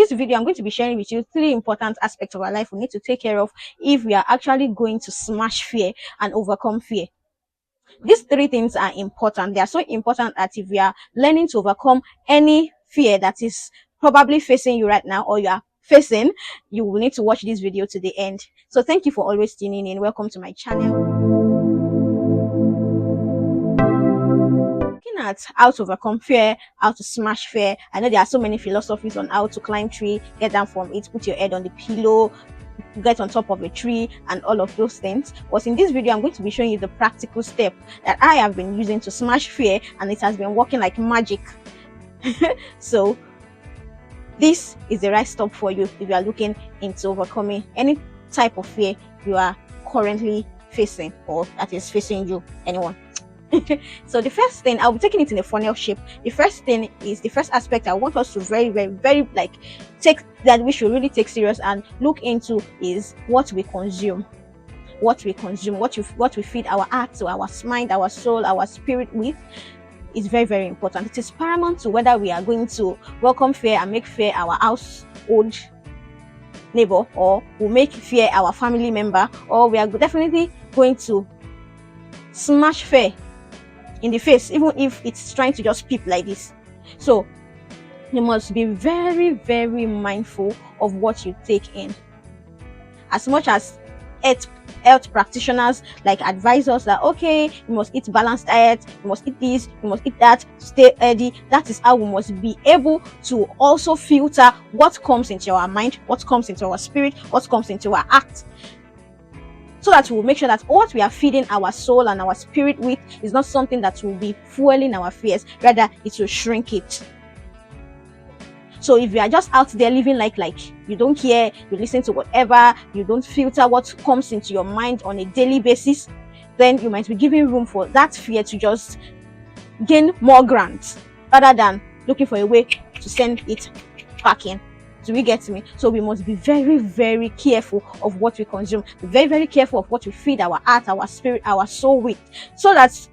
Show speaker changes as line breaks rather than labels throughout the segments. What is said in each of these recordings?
This video, I'm going to be sharing with you 3 important aspects of our life we need to take care of if we are actually going to smash fear and overcome fear. These 3 things are important. They are so important that if we are learning to overcome any fear that is probably facing you right now or you are facing, you will need to watch this video to the end. So thank you for always tuning in. Welcome to my channel. At how to overcome fear, how to smash fear. I know there are so many philosophies on how to climb tree, get down from it, put your head on the pillow, get on top of a tree, and all of those things. But in this video, I'm going to be showing you the practical step that I have been using to smash fear, and it has been working like magic. So this is the right step for you if you are looking into overcoming any type of fear you are currently facing or that is facing you, anyone. So the first thing, I'll be taking it in a funnel shape. The first thing is the first aspect I want us to very like take, that we should really take serious and look into, is what we consume. What we consume, what we feed our heart, to our mind, our soul, our spirit with, is very important. It is paramount to whether we are going to welcome fear and make fear our household neighbor, or will make fear our family member, or we are definitely going to smash fear in the face, even if it's trying to just peep like this. So you must be very mindful of what you take in. As much as health practitioners like advise us that, okay, you must eat balanced diet, you must eat this, you must eat that, stay healthy, that is how we must be able to also filter what comes into our mind, what comes into our spirit, what comes into our heart, so that we will make sure that what we are feeding our soul and our spirit with is not something that will be fueling our fears, rather it will shrink it. So if you are just out there living like you don't care, you listen to whatever, you don't filter what comes into your mind on a daily basis, then you might be giving room for that fear to just gain more ground, rather than looking for a way to send it back in. Do we get me? So we must be very careful of what we consume, very careful of what we feed our heart, our spirit, our soul with, so that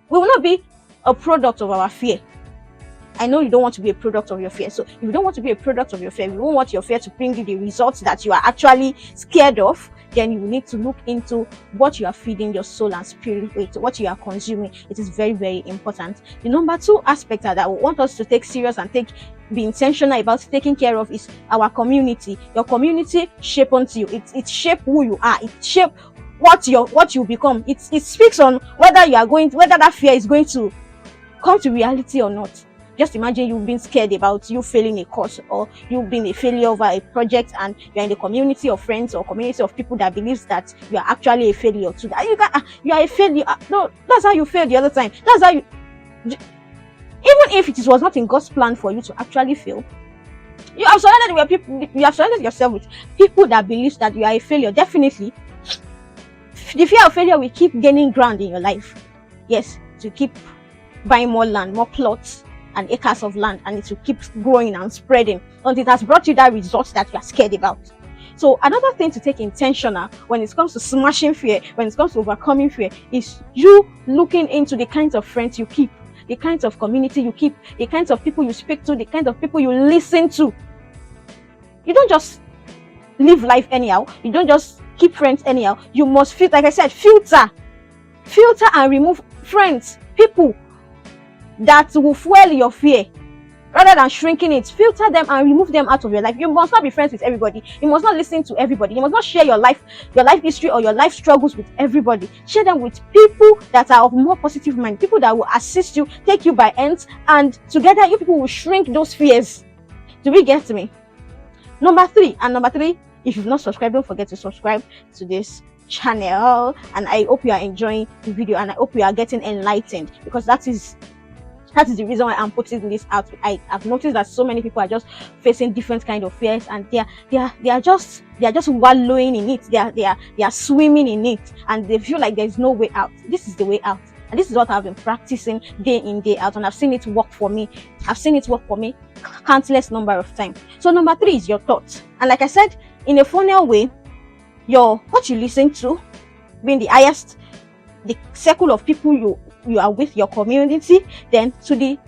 we will not be a product of our fear. I know you don't want to be a product of your fear. So if you don't want to be a product of your fear, you don't want your fear to bring you the results that you are actually scared of, then you need to look into what you are feeding your soul and spirit with, what you are consuming. It is very important. The number 2 aspect that I want us to take serious and be intentional about taking care of is our community. Your community shape onto you. It shape who you are. It shape what you become. It speaks on whether that fear is going to come to reality or not. Just imagine you've been scared about you failing a course, or you've been a failure over a project, and you're in the community of friends or community of people that believes that you are actually a failure too. You are a failure. No, that's how you failed the other time. That's how you. Even if it was not in God's plan for you to actually fail, you have surrounded yourself with people that believes that you are a failure. Definitely, the fear of failure will keep gaining ground in your life. Yes, to keep buying more land, more plots and acres of land, and it will keep growing and spreading until it has brought you that result that you are scared about. So another thing to take intentional when it comes to smashing fear, when it comes to overcoming fear, is you looking into the kinds of friends you keep, the kinds of community you keep, the kinds of people you speak to, the kind of people you listen to. You don't just live life anyhow. You don't just keep friends anyhow. You must like I said, filter and remove friends, people that will fuel your fear, rather than shrinking it. Filter them and remove them out of your life. You must not be friends with everybody. You must not listen to everybody. You must not share your life history or your life struggles with everybody. Share them with people that are of more positive mind, people that will assist you, take you by hands, and together you people will shrink those fears. Do we get me? Number 3, if you've not subscribed, don't forget to subscribe to this channel. And I hope you are enjoying the video, and I hope you are getting enlightened, because that is the reason why I'm putting this out. I've noticed that so many people are just facing different kind of fears, and they are just wallowing in it. They are swimming in it, and they feel like there's no way out. This is the way out, and this is what I've been practicing day in, day out, and I've seen it work for me. Countless number of times. So number 3 is your thoughts, and like I said, in a funnel way, what you listen to being the highest, the circle of people you are with, your community, then to the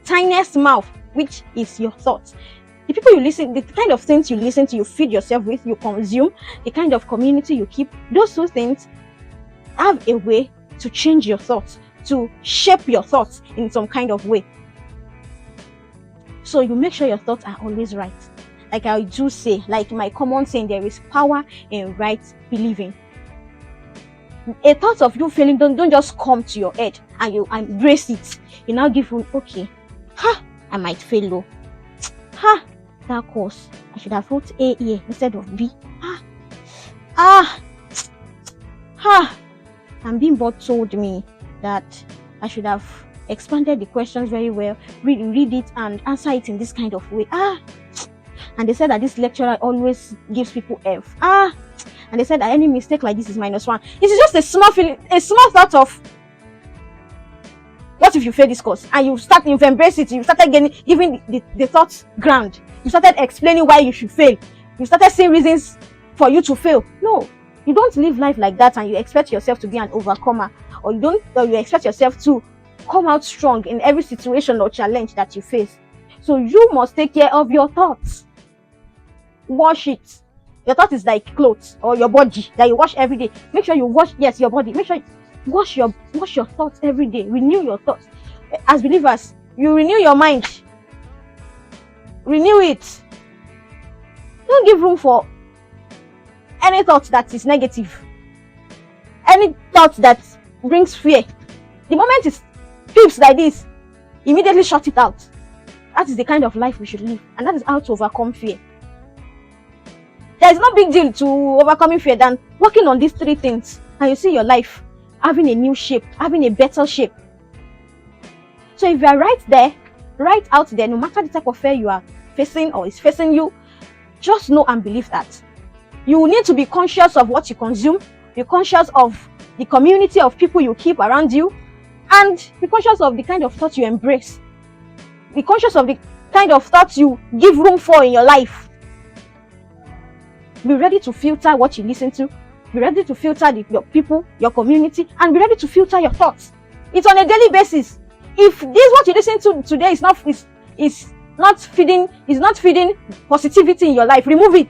tiniest mouth, which is your thoughts. The people you listen, the kind of things you listen to, you feed yourself with, you consume, the kind of community you keep, those two things have a way to change your thoughts, to shape your thoughts in some kind of way. So you make sure your thoughts are always right. Like I do say, like my common saying, there is power in right believing. A thought of you failing don't just come to your head and you embrace it. You now give you, okay, I might fail though. That course, I should have wrote A here instead of B. And being board told me that I should have expanded the questions very well, read it and answer it in this kind of way. And they said that this lecturer always gives people F. And they said that any mistake like this is -1. It is just a small feeling, a small thought of what if you fail this course, and you've embraced it, you started giving the thoughts ground. You started explaining why you should fail. You started seeing reasons for you to fail. No, you don't live life like that and you expect yourself to be an overcomer, or you expect yourself to come out strong in every situation or challenge that you face. So you must take care of your thoughts. Wash it. Your thought is like clothes or your body that you wash every day. Make sure you wash, yes, your body. Make sure you wash your thoughts every day. Renew your thoughts. As believers, you renew your mind. Renew it. Don't give room for any thought that is negative, any thought that brings fear. The moment it feels like this, immediately shut it out. That is the kind of life we should live, and that is how to overcome fear. There is no big deal to overcoming fear than working on these 3 things, and you see your life having a new shape, having a better shape. So if you are right out there, no matter the type of fear you are facing or is facing you, just know and believe that you need to be conscious of what you consume, be conscious of the community of people you keep around you, and be conscious of the kind of thoughts you embrace. Be conscious of the kind of thoughts you give room for in your life. Be ready to filter what you listen to. Be ready to filter your people, your community, and be ready to filter your thoughts. It's on a daily basis. If this what you listen to today is not feeding positivity in your life, remove it.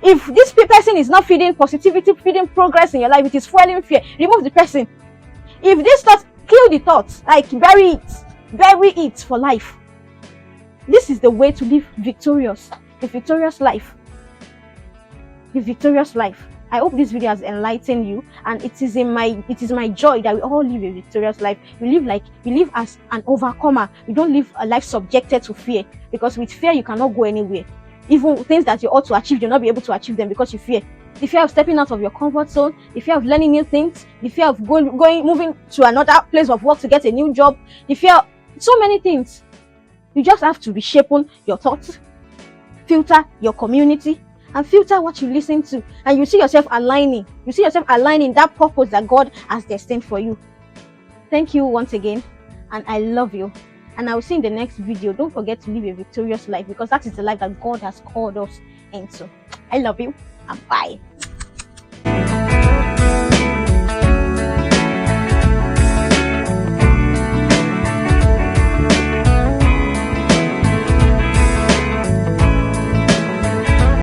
If this person is not feeding positivity, feeding progress in your life, it is fueling fear, remove the person. If this thought, kill the thoughts, like bury it for life. This is the way to live victorious, the victorious life. The victorious life. I hope this video has enlightened you, and it is my joy that we all live a victorious life. We live as an overcomer. We don't live a life subjected to fear, because with fear you cannot go anywhere. Even things that you ought to achieve, you'll not be able to achieve them because you fear. The fear of stepping out of your comfort zone, the fear of learning new things, the fear of moving to another place of work to get a new job, the fear of so many things. You just have to reshape your thoughts, filter your community, and filter what you listen to, and you see yourself aligning. You see yourself aligning that purpose that God has destined for you. Thank you once again, and I love you. And I will see you in the next video. Don't forget to live a victorious life, because that is the life that God has called us into. I love you, and bye.